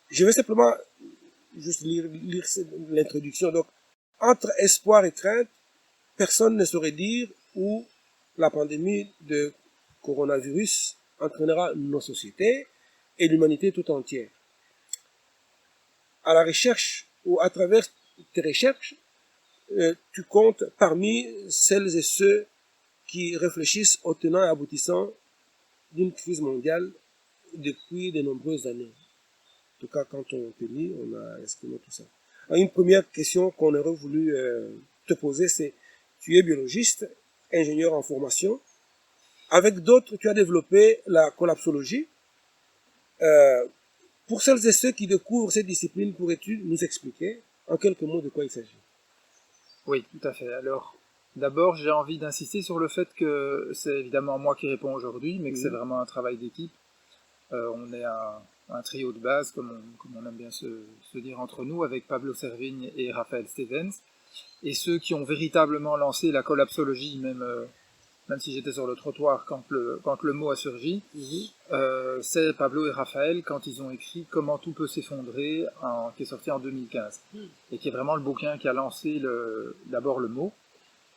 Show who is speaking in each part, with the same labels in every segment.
Speaker 1: Je vais simplement juste lire l'introduction. Donc, entre espoir et crainte, personne ne saurait dire où la pandémie de coronavirus entraînera nos sociétés et l'humanité tout entière. À la recherche ou à travers tes recherches, tu comptes parmi celles et ceux qui réfléchissent aux tenants et aboutissants d'une crise mondiale depuis de nombreuses années. En tout cas, quand on te lit, on a exprimé tout ça. Alors, une première question qu'on aurait voulu te poser, c'est, tu es biologiste, ingénieur en formation. Avec d'autres, tu as développé la collapsologie. Pour celles et ceux qui découvrent cette discipline, pourrais-tu nous expliquer en quelques mots de quoi il s'agit?
Speaker 2: Oui, tout à fait. Alors, d'abord, j'ai envie d'insister sur le fait que c'est évidemment moi qui réponds aujourd'hui, mais que c'est vraiment un travail d'équipe. On est un trio de base, comme on aime bien se dire entre nous, avec Pablo Servigne et Raphaël Stevens. Et ceux qui ont véritablement lancé la collapsologie, même si j'étais sur le trottoir quand le mot a surgi, c'est Pablo et Raphaël quand ils ont écrit Comment tout peut s'effondrer, qui est sorti en 2015, et qui est vraiment le bouquin qui a lancé d'abord le mot,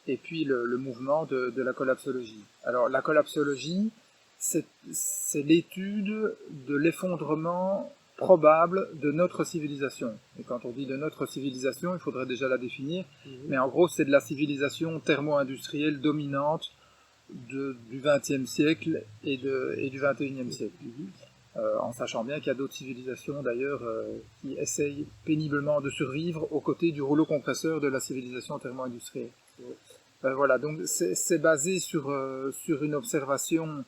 Speaker 2: et puis le mouvement de la collapsologie. Alors la collapsologie, c'est l'étude de l'effondrement probable de notre civilisation. Et quand on dit de notre civilisation, il faudrait déjà la définir, mais en gros c'est de la civilisation thermo-industrielle dominante du XXe siècle et du XXIe siècle. En sachant bien qu'il y a d'autres civilisations d'ailleurs qui essayent péniblement de survivre aux côtés du rouleau compresseur de la civilisation thermo-industrielle. Voilà, donc c'est basé sur une observation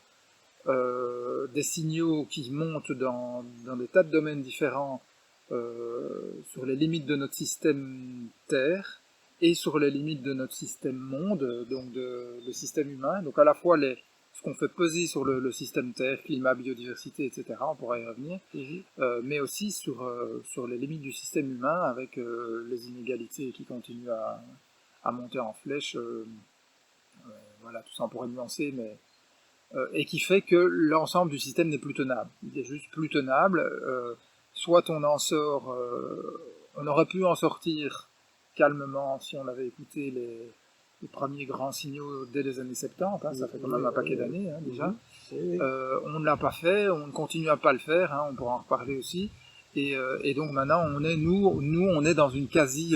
Speaker 2: des signaux qui montent dans des tas de domaines différents sur les limites de notre système Terre et sur les limites de notre système monde, donc le système humain. Donc à la fois ce qu'on fait peser sur le système Terre, climat, biodiversité, etc., on pourra y revenir, mais aussi sur les limites du système humain avec les inégalités qui continuent à monter en flèche. Voilà, tout ça on pourrait nuancer, mais et qui fait que l'ensemble du système n'est plus tenable. Il est juste plus tenable. Soit on en sort, on aurait pu en sortir calmement si on avait écouté les premiers grands signaux dès les années 70, hein, ça fait quand même un paquet d'années déjà. On ne l'a pas fait, on ne continue à pas le faire, hein, on pourra en reparler aussi. Et donc maintenant, on est dans une quasi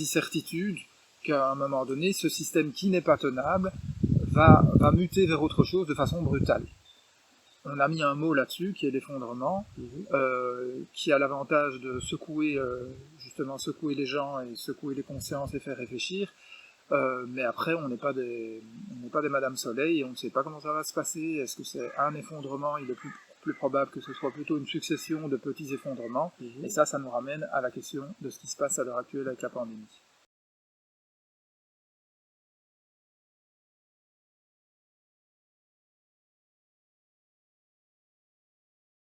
Speaker 2: certitude qu'à un moment donné, ce système qui n'est pas tenable va muter vers autre chose de façon brutale. On a mis un mot là-dessus, qui est l'effondrement, qui a l'avantage de justement secouer les gens et secouer les consciences et faire réfléchir. Mais après, on n'est pas des Madame Soleil et on ne sait pas comment ça va se passer. Est-ce que c'est un effondrement? Il est plus probable que ce soit plutôt une succession de petits effondrements. Et ça nous ramène à la question de ce qui se passe à l'heure actuelle avec la pandémie.